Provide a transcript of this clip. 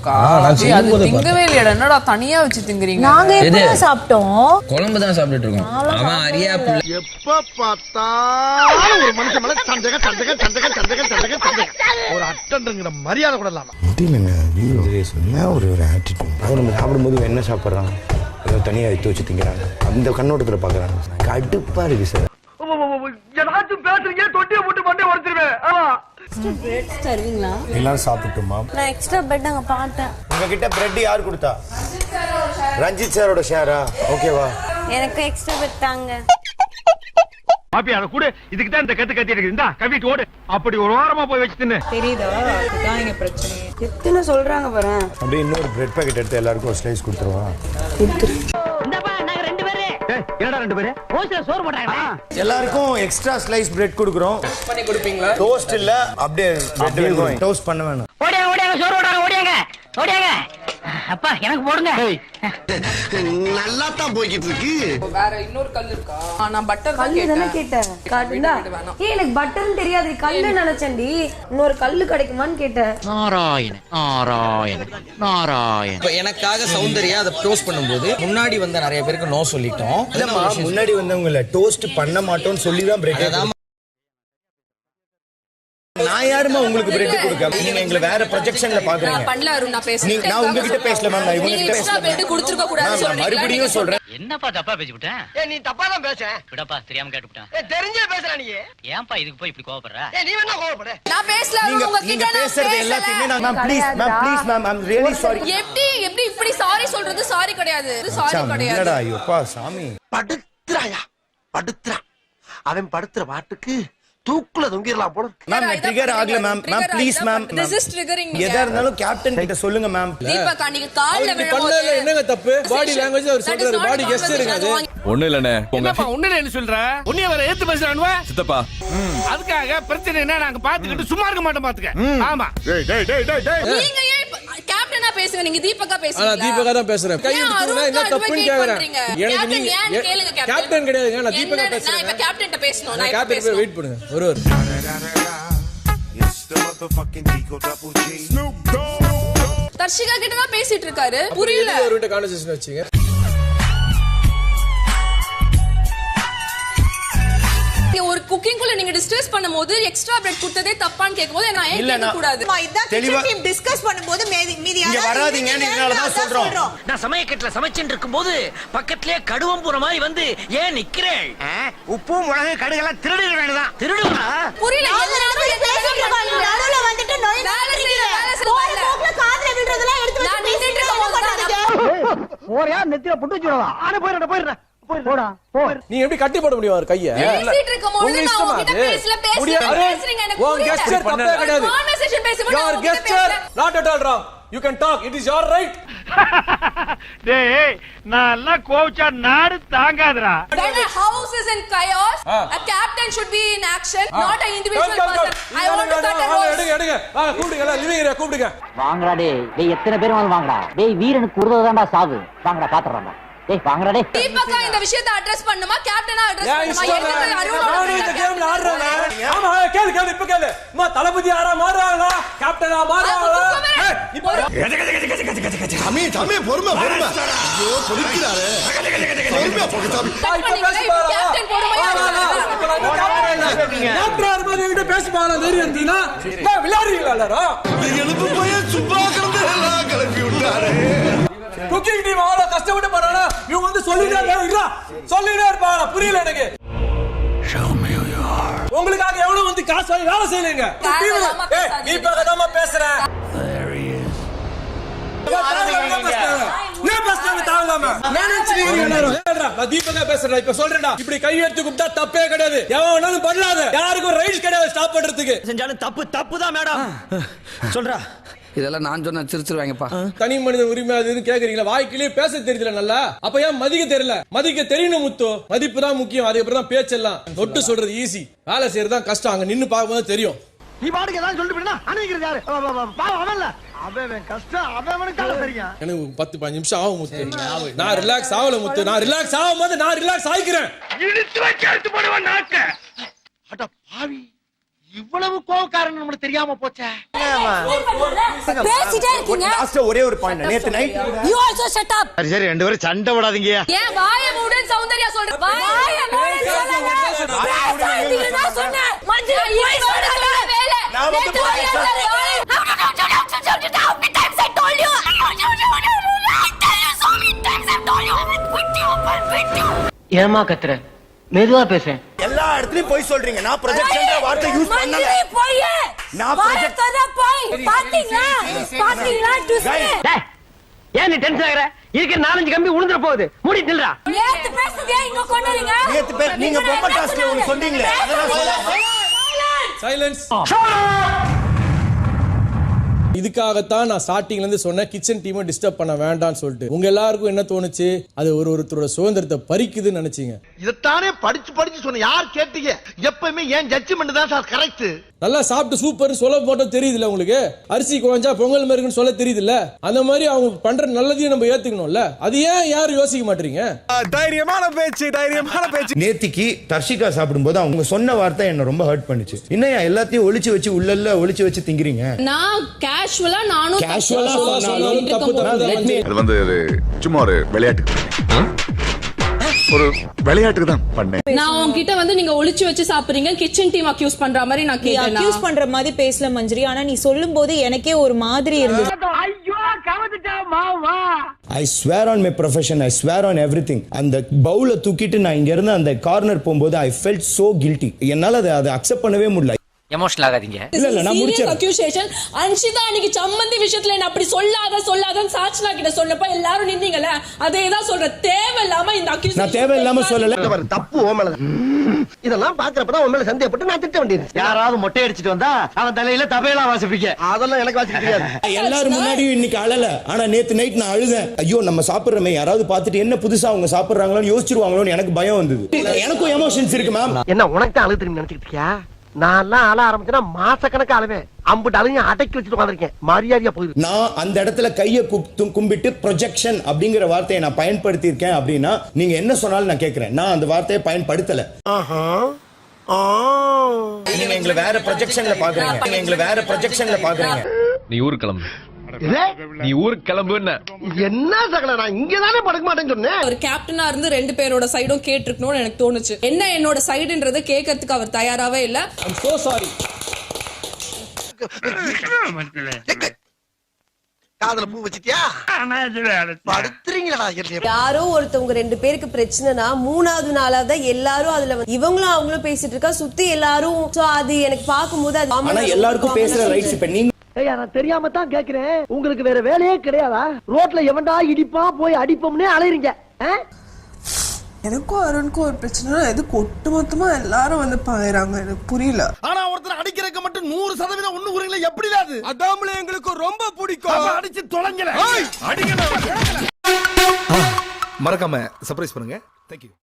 இருக்கா? அது திங்கவே இல்லையா? என்னடா தனியா வச்சு திங்கறீங்க? நாங்க எப்ப சாப்பிட்டோம்? குழம்பு தான் சாப்பிட்டுட்டு இருக்கோம். அவன் அரியா புள்ள எப்ப பார்த்தாலும் ஒரு மனுஷன் மேல சந்தேகம் ஒரு அட்டன்ங்கிற மரியாதை கூட இல்லாம முடியலங்க. என்ன ஒரு ஆட்டிடியூட். நம்ம சாப்பிடும்போது என்ன சாப்பிட்றாங்க, ஏதோ தனியாக எடுத்து வச்சு திங்கிறாங்க, அந்த கண்ணோட்டத்தில் பார்க்குறாங்க. கடுப்பாக இருக்குது சார். ஏதாச்சும் பேசுறீங்க தொட்டியை போட்டு மண்டே உடைச்சிருவேன். எக்ஸ்ட்ரா பிரெட் தருவீங்களா? எல்லாம் சாப்பிட்டுமா? நான் எக்ஸ்ட்ரா பிரெட் அங்க பார்த்தேன். உங்ககிட்ட பிரெட் யார் கொடுத்தா? ரஞ்சித் சாரோட ஷேரா? ஓகேவா? எனக்கு எக்ஸ்ட்ரா பிரெட் தாங்க. பாப்பி அத கூட இதுக்கு தான் இந்த கத்து இருக்கு. இந்தா கவிட்டு ஓடு. அப்படி ஒரு வாரமா போய் வச்சு தின்னு. தெரியுதா? இதுதான் இங்க பிரச்சனை. எத்தனை சொல்றாங்க பாரு. அப்படியே இன்னொரு பிரெட் பாக்கெட் எடுத்து எல்லாருக்கும் ஒரு ஸ்லைஸ் கொடுத்துருவா. என்னடா ரெண்டு பேரு ஓசில சோறு போடுறாங்க. எல்லாருக்கும் எக்ஸ்ட்ரா ஸ்லைஸ் பிரெட் கொடுக்குறோம். பண்ணி கொடுப்பீங்களா? டோஸ்ட் இல்ல, அப்படியே பிரெட் டோஸ்ட் பண்ண வேணும். ஓடியாங்க சோறு ஓடியாங்க. அப்பா எனக்கு போடுங்க. நல்லா தான் போய்கிட்டு இருக்கு. வேற இன்னொரு கல் இருக்கா? நான் பட்டர் கல்லு தானே கேட்டேன். காட்டுடா. எனக்கு பட்டர்னு தெரியாது, கல்லு நினைச்சேன்டி. இன்னொரு கல்லு கிடைக்குமான்னு கேட்டேன். நாராயண. இப்ப எனக்காக சௌந்தர்யா அதை டோஸ்ட் பண்ணும்போது முன்னாடி வந்த நிறைய பேருக்கு நோ சொல்லிட்டோம். இல்லம்மா, முன்னாடி வந்தவங்கள டோஸ்ட் பண்ண மாட்டோம்னு சொல்லி தான் பிரெட். நான் யாருமா உங்களுக்கு பிரெட் கொடுக்க? நீங்க எங்களை வேற ப்ரொஜெக்ஷன்ல பாக்குறீங்க. பண்ணல அருண், நான் பேசுறேன். நான் உங்ககிட்ட பேசல மேம், நான் இவங்க கிட்ட எக்ஸ்ட்ரா பிரெட் கொடுத்துக்க கூடாது சொல்றீங்க. மறுபடியும் சொல்றேன். என்னப்பா தப்பா பேசிவிட்டேன்? நீ தப்பா தான் பேச. விடப்பா தெரியாம கேட்டுவிட்டேன். தெரிஞ்சே பேசுற நீ. ஏன்பா இதுக்கு போய் இப்படி கோவப்படுற? நீ வேணா கோவப்படு. நான் பேசல அருண், நீங்க உங்ககிட்ட நான் பேசுறது எல்லாத்தையுமே நான் ma'am please ma'am I am really sorry. எப்படி இப்படி சாரி சொல்றது? சாரி கிடையாது, இது சாரி கிடையாது. என்னடா ஐயோப்பா சாமி. படுத்துறா அவன் படுத்துற பாட்டுக்கு தூக்குல தொங்கிரலாம் போல. மேம் ட்ரிகர் ஆகல ma'am. Ma'am please ma'am. This is triggering me. எதா இருந்தாலும் கேப்டன் கிட்ட சொல்லுங்க மேம். தீபா நீங்க கால்ல விழும்போது என்னங்க தப்பு? பாடி லாங்குவேஜ் அவர் சொல்றாரு, பாடி கெஸ்டருங்க அது. ஒண்ணு இல்லனே. என்னப்பா ஒண்ணு இல்லன்னு சொல்ற? உன்னைய வர ஏத்து பேசுறானுவா? சித்தப்பா. அதுக்காக பிரச்சனை என்ன நாங்க பாத்துக்கிட்டு சும்மா இருக்க மாட்டோம் பாத்துக்க. ஆமா. நீங்க ஏன் கேப்டனா பேசுங்க? நீங்க தீபகா பேசுங்க. நான் தீபகா தான் பேசுறேன். கை எடுத்துனா என்ன தப்புன்னு கேக்குறேன். எனக்கு நீங்க கேப்டன் கிடையாதுங்க, நான் தீபகா பேசுறேன். நான் இப்ப கேப்டன்ட்ட பேசணும். நான் கேப்டன் போய் வெயிட் பண்ணுங்க. ஒரு தர்ஷிகா கிட்ட தான் பேசிட்டு இருக்காரு. புரியல. ஒருட்ட கான்வர்சேஷன் வச்சீங்க. ஒரு குக்கிங் குள்ள நீங்க டிஸ்கஸ் பண்ணும்போது எக்ஸ்ட்ரா பிரெட் கொடுத்ததே தப்பான்னு கேக்கும்போது நான் ஏன் கேட்க கூடாது? தெளிவா டீம் டிஸ்கஸ் பண்ணும்போது மீதி இங்க வராதீங்கன்னு இதனால தான் சொல்றோம். நான் சமயக்கட்டுல சமைச்சிட்டு இருக்கும்போது பக்கத்திலே கடுவம் போற மாதிரி வந்து ஏன் நிக்கிறேன்? உப்பு மிளகு கடுகெல்லாம் திருடுற வேணுதான். திருடுவா? புரியல. நடுவுல வந்துட்டு போற போக்குல காதுல விழுறதெல்லாம் எடுத்து வச்சு பேசிட்டு இருக்க. போறியா நெத்தில புட்டு வச்சுடவா? ஆனா போயிடுறேன். போடா போ. நீ எப்படி கட்டி போட முடியும் அவர் கைய? பேசிட்டு இருக்கும்போது நான் உங்ககிட்ட பேசுறீங்க. எனக்கு உன் கெஸ்டர் தப்பே கிடையாது. கான்வர்சேஷன் பேசும்போது your gesture not at all wrong. You can talk, it is your right. டேய் நான் எல்லாம் கோச்சா நாடு தாங்காதடா. When a house is in chaos, a captain should be in action, not an individual person. I want to cut a rose. எடுங்க. கூப்பிடுங்க, எல்லாம் living area கூப்பிடுங்க. வாங்கடா டேய் எத்தனை பேர் வந்து வாங்கடா. டேய் வீரனுக்கு உருததான்டா சாவு. வாங்கடா பாத்துறோம். டேய் வாங்கடா டேய். தீபகா இந்த விஷயத்தை அட்ரஸ் பண்ணுமா? கேப்டனா அட்ரஸ் பண்ணுமா? நான் இந்த கேம்ல ஆடுறேன். ஆமா கேளு இப்ப கேளு. அம்மா தளபதி ஆறா மாறுறாங்களா? கேப்டனா மாறுறாங்களா? இப்போ சாமி பொறுமை. ஐயோ பொறுக்கிறாரே. பொறுமையா போங்க சாமி. கேப்டன் போடுமா? கேப்டன் ஆர்மா கிட்ட பேசுவாங்க தெரியும் நீனா. விளையாடுறீங்களா எல்லாரும்? எழுப்பு போய் சும்மா கிடந்து எல்லாம் கிளப்பி விட்டாரே. குக்கிங் டீம் அவ்வளவு கஷ்டப்பட்டு பண்ணானா இவங்க வந்து சொல்லிட்டே இருப்பாங்க. புரியல எனக்கு. உங்களுக்காக எவ்வளவு வந்து காசு வாங்கி வேலை செய்யலங்க. நீ பக்கதாம பேசுற. தீபகா பேசுறேன். இப்ப சொல்றேன்டா, இப்படி கை எடுத்து கூப்பிட்டா தப்பே கிடையாது. எவனாலும் பண்ணாத. யாருக்கும் ரைட்ஸ் கிடையாது ஸ்டாப் பண்றதுக்கு. செஞ்சாலும் தப்பு தான் மேடம். சொல்றா. இதெல்லாம் நான் சொன்ன சிரிச்சிருவாங்கப்பா. தனி மனித உரிமை அதுன்னு கேக்குறீங்களா? வாய்க்கிலேயே பேச தெரியல நல்லா. அப்ப ஏன் மதிக்க தெரியல? மதிக்க தெரியணும் முத்து. மதிப்பு தான் முக்கியம். அதுக்கப்புறம் தான் பேச்செல்லாம். தொட்டு சொல்றது ஈஸி, வேலை செய்யறதுதான் கஷ்டம். அங்க நின்னு பார்க்கும்போது தெரியும். நீ பாட்டுக்கு ஏதாவது சொல்லிட்டு போயினா அணைக்கிறது யாரு? அவன்ல அவன் கஷ்டம் அவனுக்கு தான் தெரியும். எனக்கு 10-15 நிமிஷம் ஆகும் முத்து. நான் ரிலாக்ஸ் ஆகல முத்து. நான் ரிலாக்ஸ் ஆகும்போது நான் ரிலாக்ஸ் ஆயிக்கிறேன். இழுத்து வச்சு எடுத்து போடுவான் நாக்க. அட பாவி இவ்வளவு கோவக்காரன் நம்மளுக்கு தெரியாம போச்சே. பேசிட்டே இருக்கீங்க. லாஸ்ட் ஒரே ஒரு பாயிண்ட். நேத்து night You also shut up. சரி ரெண்டு பேரும் சண்டை விடாதீங்க. ஏன் வாயை மூடுன்னு சௌந்தர்யா சொல்ற? வாயை மூடுன்னு சொல்லுங்க. பேசாதீங்கன்னு நான் சொன்னேன். மஞ்சள் போய் சொல்லுங்க. வேலை. நான் வந்து ஏமா கத்துற? மெதுவா பேசேன். எல்லா இடத்துலயும் போய் சொல்றீங்க. நான் ப்ரொஜெக்ஷன்ற வார்த்தை யூஸ் பண்ணல. நான் project- ஏன் நீ டென்ஷன் ஆகுற? இதுக்கு 4-5 கம்பி உளுந்துற போகுது. மூடி நில்றா. நேத்து பேசுறதே இங்க கொண்டு வரீங்க. நீங்க பொம்மை டாஸ்க்ல ஒன்னு சொன்னீங்களே அதெல்லாம் சொல்லாம சைலன்ஸ். இதுக்காகத்தான் நான் ஸ்டார்டிங்ல இருந்து சொன்னேன் கிச்சன் டீமை டிஸ்டர்ப் பண்ண வேண்டாம்னு சொல்லிட்டு. உங்க எல்லாருக்கும் என்ன தோணுச்சு? அது ஒருத்தரோட சுதந்திரத்தை பறிக்குதுன்னு நினைச்சீங்க. இதத்தானே படிச்சு சொன்ன. யார் கேட்டீங்க? எப்பவுமே ஏன் ஜட்ஜ்மென்ட் தான் சார் கரெக்ட். நல்லா சாப்பிட்டு சூப்பர் சொல்ல போட்டோம் தெரியுதுல்ல உங்களுக்கு. அரிசி குழஞ்சா பொங்கல் மாதிரின்னு சொல்ல தெரியுதுல்ல. அந்த மாதிரி அவங்க பண்ற நல்லதையும் நம்ம ஏத்துக்கணும்ல. அது ஏன் யாரும் யோசிக்க மாட்டீங்க? தைரியமான பேச்சு. நேத்திக்கு தர்ஷிகா சாப்பிடும்போது அவங்க சொன்ன வார்த்தை என்ன ரொம்ப ஹர்ட் பண்ணுச்சு. இன்னையா எல்லாத்தையும் ஒளிச்சு வச்சு உள்ளல்ல ஒளிச்சு வச்சு திங்கிறீங்க. நான் கேஷுவலா நானும் கேஷுவலா சொன்னாலும் தப்பு தான். அது வந்து சும்மா ஒரு விளையாட்டுக்கு தான் பண்ணேன். நான் உன்கிட்ட வந்து நீங்க ஒளிச்சு வச்சு சாப்பிடுறீங்க கிச்சன் டீம் அக்யூஸ் பண்ற மாதிரி நான் கேட்டேன். அக்யூஸ் பண்ற மாதிரி பேசல மஞ்சரி. ஆனா நீ சொல்லும்போது எனக்கே ஒரு மாதிரி இருந்துச்சு. ஐயோ கவனிச்சா மாவா. I swear on my profession, I swear on everything. அந்த பவுல தூக்கிட்டு நான் இங்க இருந்து அந்த கார்னர் போகும்போது I felt so guilty. என்னால அதை அக்செப்ட் பண்ணவே முடியல. எமோஷனல் ஆகாதீங்க. இல்ல நான் முடிச்சேன். அக்யூசேஷன் அன்ஷிதா அன்னைக்கு சம்மந்தி விஷயத்துல என்ன அப்படி சொல்லாதன்னு சாட்சினா கிட்ட சொன்னப்ப எல்லாரும் நின்னீங்கல. அதேதான் சொல்ற. தேவையில்லாம இந்த அக்யூசேஷன் நான் தேவையில்லாம சொல்லல. தப்பு ஓமல. இதெல்லாம் பாக்குறப்பதான் உன் மேல சந்தேகப்பட்டு நான் திட்ட வேண்டியது. யாராவது மொட்டை அடிச்சிட்டு வந்தா அவன் தலையில தபையெல்லாம் வாசிப்பீங்க. அதெல்லாம் எனக்கு வாசிக்க தெரியாது. எல்லாரும் முன்னாடியும் இன்னைக்கு அழல. ஆனா நேத்து நைட் நான் அழுதேன். ஐயோ நம்ம சாப்பிடுறோமே யாராவது பார்த்துட்டு என்ன புதுசா அவங்க சாப்பிடுறாங்களோன்னு யோசிச்சிருவாங்களோன்னு எனக்கு பயம் வந்தது. எனக்கும் எமோஷன்ஸ் இருக்கு மேம். என்ன உனக்கு தான் அழுது தெரியும் நினைச்சிட்டு இருக்கியா? நான் எல்லாம் அழ ஆரம்பிச்சேன்னா மாசக்கணக்கு அழுவேன். அம்புட்டு அழுங்க அடக்கி வச்சுட்டு உட்காந்துருக்கேன். மரியாதையா போயிரு. நான் அந்த இடத்துல கையை கும்பிட்டு ப்ரொஜெக்ஷன் அப்படிங்கிற வார்த்தையை நான் பயன்படுத்தி இருக்கேன் அப்படின்னா நீங்க என்ன சொன்னாலும் நான் கேட்கிறேன். நான் அந்த வார்த்தையை பயன்படுத்தல. நீங்க எங்களை வேற ப்ரொஜெக்ஷன்ல பாக்குறீங்க. நீ ஊருக்கு கிளம்பு. நீ ஊருக்கு கிளம்புன்னு என்ன சகல நான் இங்கதானே படுக்க மாட்டேன்னு சொன்னேன். ஒரு கேப்டனா இருந்து ரெண்டு பேரோட சைடும் கேட்டிருக்கணும்னு எனக்கு தோணுச்சு. என்ன என்னோட சைடுன்றது கேட்கறதுக்கு அவர் தயாராவே இல்ல. I'm so sorry. காதுல பூ வச்சிட்டியா? படுத்துறீங்களா? யாரோ ஒருத்தவங்க 2 பேருக்கு பிரச்சனைனா 3வது நாளாவது எல்லாரும் அதுல இவங்களும் அவங்களும் பேசிட்டு இருக்கா சுத்தி எல்லாரும். அது எனக்கு பாக்கும்போது ஆனா எல்லாருக்கும் பேசுற ரைட்ஸ் இப்ப நீங்க நான் தெரியாம தான் கேக்குறேன். உங்களுக்கு வேற வேலையே கிடையாதா? ரோட்ல எவன்டா இடிப்பா போய் அடிப்போம்னே அலையறீங்க. எனக்கும் அருணுக்கும் ஒரு பிரச்சனை. எதுக்கு ஒட்டுமொத்தமா எல்லாரும் வந்து பாக்குறாங்க எனக்கு புரியல. ஆனா ஒருத்தர் அடிக்கிறதுக்கு மட்டும் 100% ஒண்ணு கூறீங்களா? எப்படி அது? அதாமலே எங்களுக்கு ரொம்ப பிடிக்கும். அடிச்சு தொலைங்கல. மறக்காம சர்ப்ரைஸ் பண்ணுங்க. Thank you.